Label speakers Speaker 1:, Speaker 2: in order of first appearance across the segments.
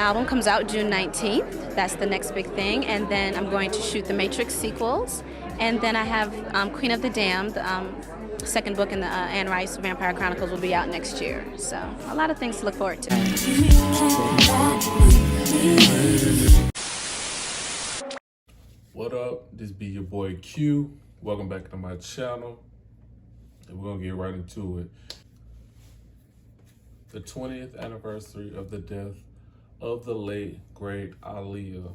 Speaker 1: album comes out June 19th. That's the next big thing. And then I'm going to shoot the Matrix sequels. And then I have Queen of the Damned, second book in the Anne Rice Vampire Chronicles will be out next year. So a lot of things to look forward to.
Speaker 2: What up? This be your boy Q. Welcome back to my channel. And we're gonna get right into it. The 20th anniversary of the death of the late, great Aaliyah.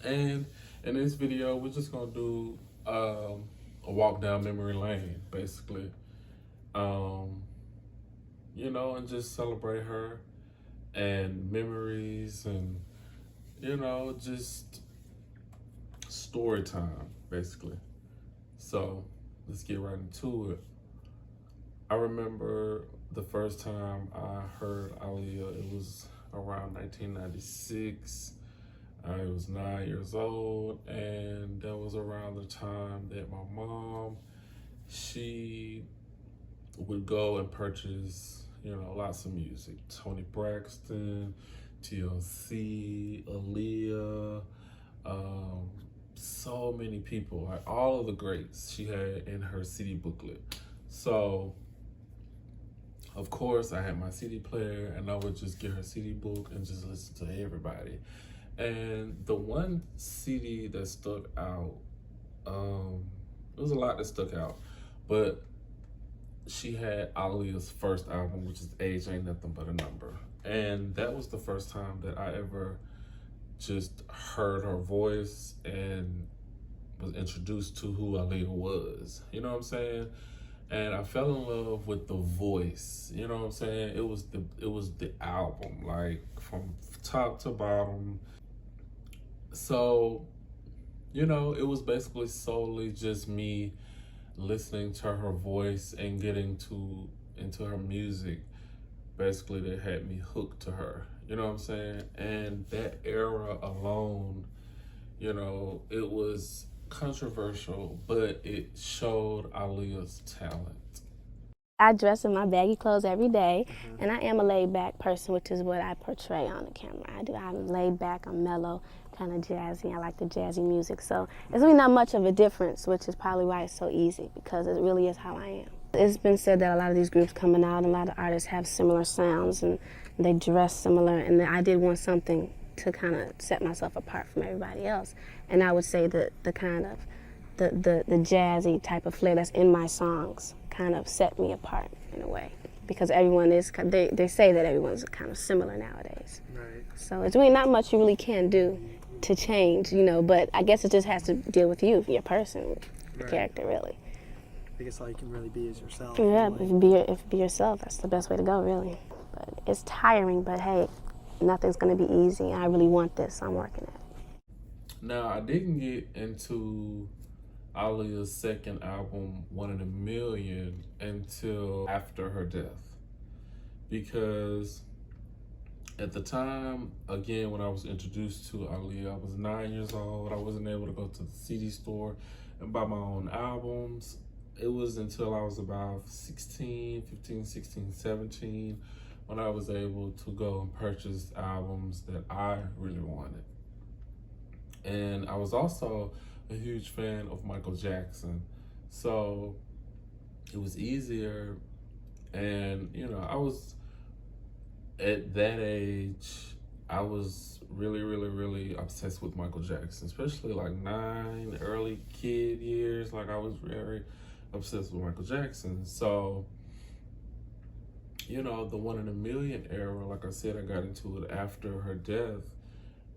Speaker 2: And in this video, we're just gonna do a walk down memory lane, basically. You know, and just celebrate her and memories and, you know, just story time, basically. So let's get right into it. I remember the first time I heard Aaliyah, it was around 1996. I was 9 years old, and that was around the time that my mom, she would go and purchase, you know, lots of music. Toni Braxton, TLC, Aaliyah, so many people, like all of the greats she had in her CD booklet. So, of course, I had my CD player, and I would just get her CD book and just listen to everybody. And the one CD that stuck out, it was a lot that stuck out, but she had Aaliyah's first album, which is Age Ain't Nothing But a Number. And that was the first time that I ever just heard her voice and was introduced to who Aaliyah was. You know what I'm saying? And I fell in love with the voice. You know what I'm saying? It was the album, like from top to bottom. So, you know, it was basically solely just me listening to her voice and getting into her music, basically, that had me hooked to her. You know what I'm saying? And that era alone, you know, it was controversial, but it showed Aaliyah's talent.
Speaker 3: I dress in my baggy clothes every day, and I am a laid-back person, which is what I portray on the camera. I'm laid back, I'm mellow, kind of jazzy. I like the jazzy music, so it's really not much of a difference, which is probably why it's so easy, because it really is how I am. It's been said that a lot of these groups coming out, and a lot of artists have similar sounds, and they dress similar, and I did want something to kind of set myself apart from everybody else. And I would say that the kind of the jazzy type of flair that's in my songs kind of set me apart in a way, because everyone is, they say that everyone's kind of similar nowadays. Right. So it's really not much you really can do to change, you know, but I guess it just has to deal with you, your person, the character, really.
Speaker 4: I guess all you can really be is yourself.
Speaker 3: Yeah, if you be yourself, that's the best way to go, really. But it's tiring, but hey, nothing's gonna be easy. I really want this, so I'm working at it.
Speaker 2: Now, I didn't get into Aaliyah's second album, One in a Million, until after her death. Because at the time, again, when I was introduced to Aaliyah, I was 9 years old. I wasn't able to go to the CD store and buy my own albums. It was until I was about 15, 16, 17, when I was able to go and purchase albums that I really wanted. And I was also a huge fan of Michael Jackson. So it was easier. And, you know, I was, at that age, I was really obsessed with Michael Jackson, especially like 9, early kid years. Like, I was very obsessed with Michael Jackson. So, you know, the One in a Million era, like I said, I got into it after her death.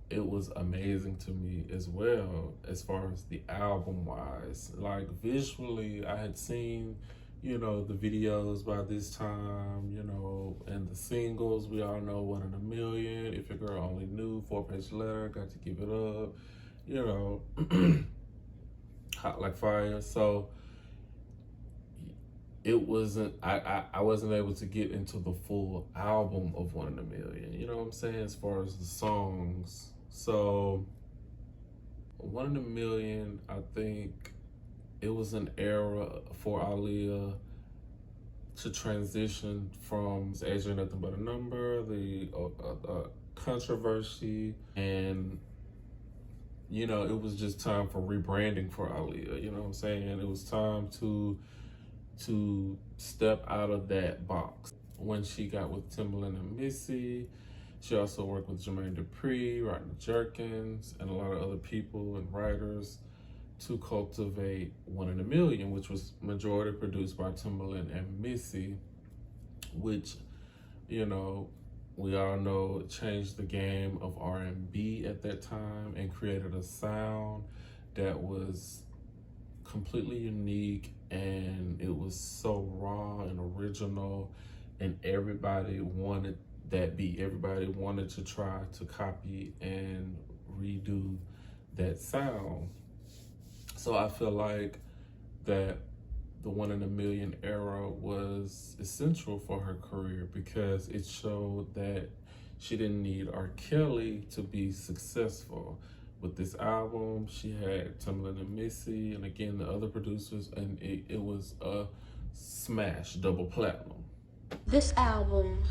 Speaker 2: It was amazing to me as well, as far as the album wise. Like, visually, I had seen, you know, the videos by this time, you know, and the singles. We all know One in a Million, If Your Girl Only Knew, 4-Page Letter, Got to Give It Up, you know, Hot Like Fire. So it wasn't, I wasn't able to get into the full album of One in a Million, you know what I'm saying, as far as the songs. So One in a Million, I think it was an era for Aaliyah to transition from Age Ain't Nothing But a Number, the controversy, and you know, it was just time for rebranding for Aaliyah. You know what I'm saying? It was time to step out of that box. When she got with Timbaland and Missy, she also worked with Jermaine Dupri, Rodney Jerkins, and a lot of other people and writers to cultivate One in a Million, which was majority produced by Timbaland and Missy, which, you know, we all know it changed the game of R&B at that time and created a sound that was completely unique, and it was so raw and original, and everybody wanted that beat. Everybody wanted to try to copy and redo that sound. So I feel like that the One in a Million era was essential for her career because it showed that she didn't need R. Kelly to be successful. With this album, she had Timbaland and Missy, and again, the other producers, and it was a smash, double platinum.
Speaker 3: This album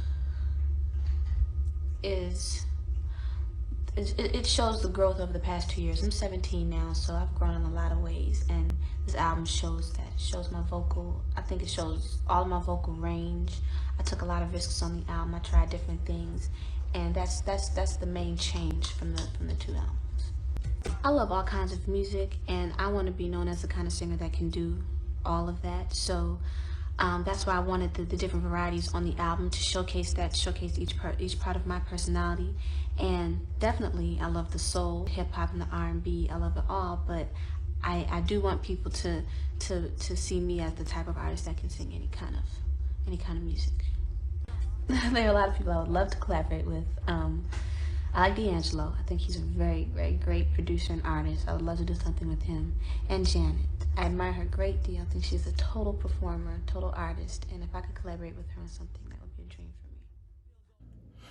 Speaker 3: it shows the growth over the past 2 years. I'm 17 now, so I've grown in a lot of ways, and this album shows that. It shows my vocal, I think it shows all of my vocal range. I took a lot of risks on the album. I tried different things, and that's the main change from the two albums. I love all kinds of music, and I want to be known as the kind of singer that can do all of that. So that's why I wanted the different varieties on the album to showcase each part of my personality. And definitely, I love the soul, hip hop, and the R&B. I love it all, but I do want people to see me as the type of artist that can sing any kind of music. There are a lot of people I would love to collaborate with. I like D'Angelo. I think he's a very, very great producer and artist. I would love to do something with him. And Janet. I admire her a great deal. I think she's a total performer, total artist. And if I could collaborate with her on something, that would be a dream for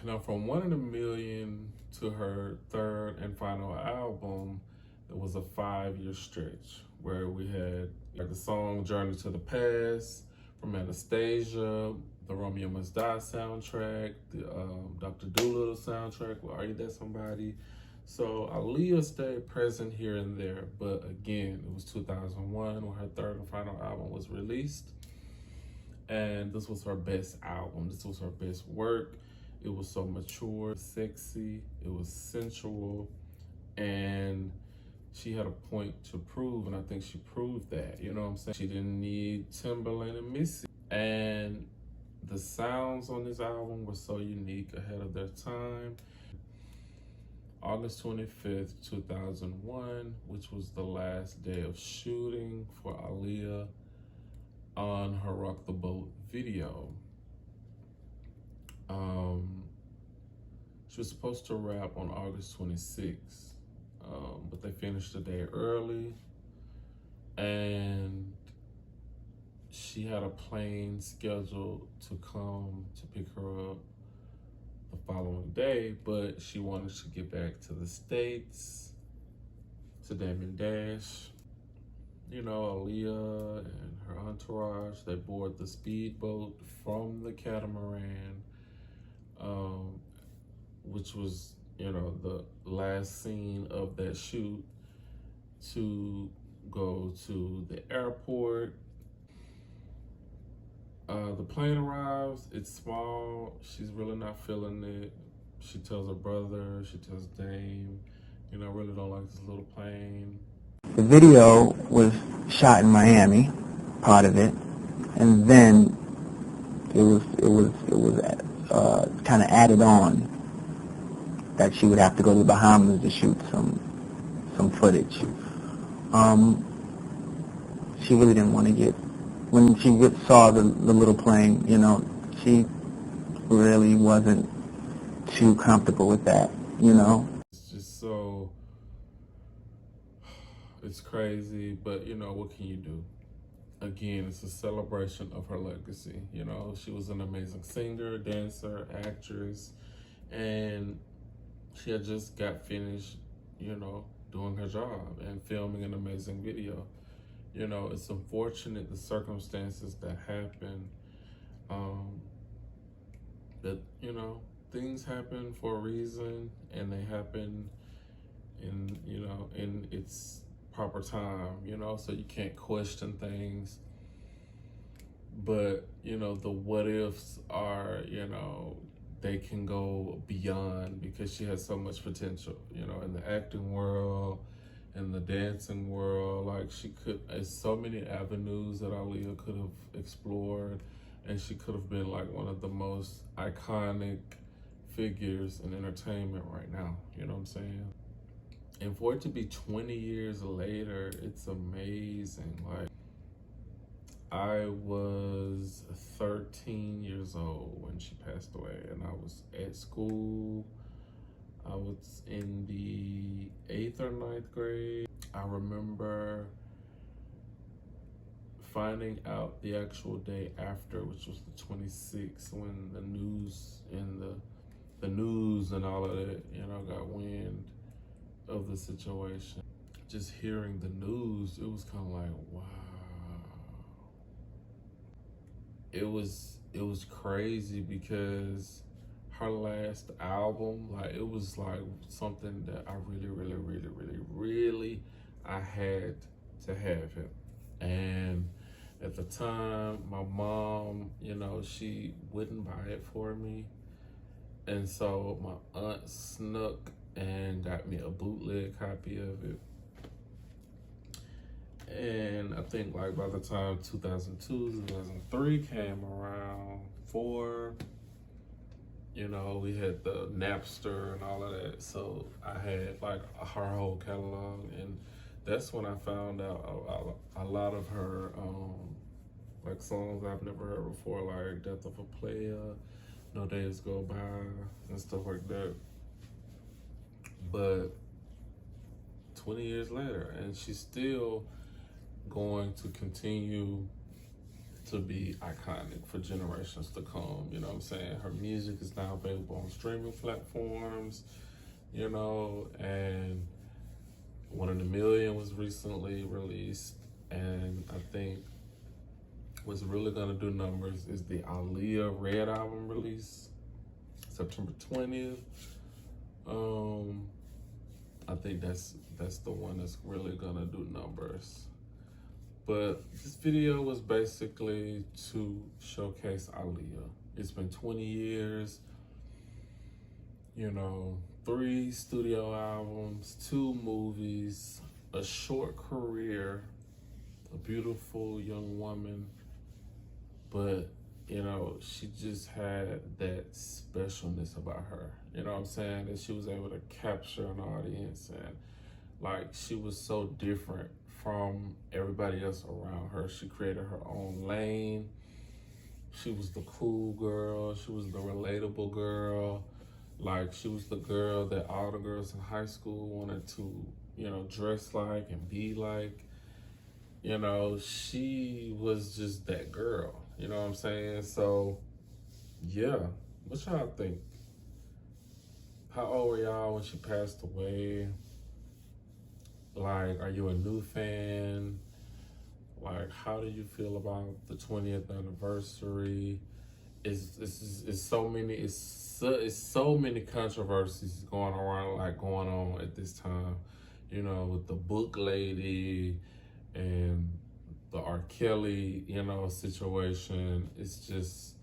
Speaker 3: me.
Speaker 2: Now, from One in a Million to her third and final album, it was a 5-year stretch where we had the song Journey to the Past from Anastasia, the Romeo Must Die soundtrack, the Dr. Dolittle soundtrack with Are You That Somebody? So Aaliyah stayed present here and there, but again, it was 2001 when her third and final album was released. And this was her best album. This was her best work. It was so mature, sexy, it was sensual, and she had a point to prove, and I think she proved that, you know what I'm saying? She didn't need Timbaland and Missy. And the sounds on this album were so unique, ahead of their time. August 25th, 2001, which was the last day of shooting for Aaliyah on her Rock the Boat video. She was supposed to wrap on August 26th, but they finished the day early, and she had a plane scheduled to come to pick her up the following day, but she wanted to get back to the States, to Damon Dash. You know, Aaliyah and her entourage, they board the speedboat from the catamaran, which was, you know, the last scene of that shoot, to go to the airport. The plane arrives, it's small, she's really not feeling it. She tells her brother, she tells Dame, you know, I really don't like this little plane.
Speaker 5: The video was shot in Miami, part of it, and then it was kind of added on that she would have to go to the Bahamas to shoot some footage. She really didn't want to get, when she saw the little plane, you know, she really wasn't too comfortable with that, you know.
Speaker 2: It's just so, it's crazy, but you know, what can you do? Again, it's a celebration of her legacy. You know, she was an amazing singer, dancer, actress, and she had just got finished, you know, doing her job and filming an amazing video. You know, it's unfortunate the circumstances that happened, that, you know, things happen for a reason, and they happen in, you know, in its proper time, you know, so you can't question things. But, you know, the what ifs are, you know, they can go beyond, because she has so much potential, you know, in the acting world, in the dancing world. Like, she could, there's so many avenues that Aaliyah could have explored, and she could have been like one of the most iconic figures in entertainment right now, you know what I'm saying? And for it to be 20 years later, it's amazing. Like, I was 13 years old when she passed away, and I was at school. I was in the 8th or 9th grade. I remember finding out the actual day after, which was the 26th, when the news and the news and all of that, you know, got wind of the situation. Just hearing the news, it was kind of like, wow. It was crazy, because her last album, like, it was like something that I really I had to have it. And at the time, my mom, you know, she wouldn't buy it for me. And so my aunt snuck and got me a bootleg copy of it. And I think, like, by the time 2002, 2003 came around, 4, you know, we had the Napster and all of that. So I had like her whole catalog, and that's when I found out a lot of her like songs I've never heard before, like Death of a Player, No Days Go By, and stuff like that. But 20 years later, and she's still going to continue to be iconic for generations to come, you know what I'm saying? Her music is now available on streaming platforms, you know, and One in a Million was recently released, and I think what's really gonna do numbers is the Aaliyah Red album release, September 20th. I think that's the one that's really gonna do numbers. But this video was basically to showcase Aaliyah. It's been 20 years, you know, 3 studio albums, 2 movies, a short career, a beautiful young woman. But, you know, she just had that specialness about her. You know what I'm saying? That she was able to capture an audience, and like, she was so different from everybody else around her. She created her own lane. She was the cool girl. She was the relatable girl. Like, she was the girl that all the girls in high school wanted to, you know, dress like and be like. You know, she was just that girl. You know what I'm saying? So, yeah. What y'all think? How old were y'all when she passed away? Like, are you a new fan? Like, how do you feel about the 20th anniversary? It's so many controversies going on at this time. You know, with the book lady and the R. Kelly, you know, situation. It's just,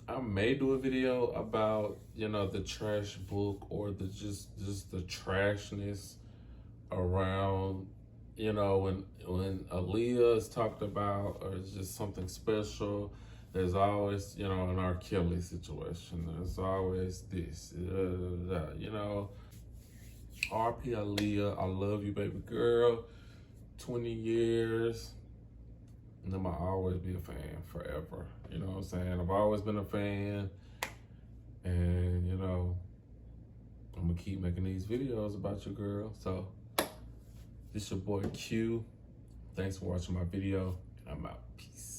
Speaker 2: I may do a video about, you know, the trash book, or the just the trashness around, you know, when Aaliyah is talked about, or it's just something special, there's always, you know, an R. Kelly situation. There's always this, you know. R.P. Aaliyah, I love you, baby girl. 20 years, and then I'll always be a fan forever. You know what I'm saying? I've always been a fan, and, you know, I'm gonna keep making these videos about your girl. So, this your boy Q. Thanks for watching my video, and I'm out. Peace.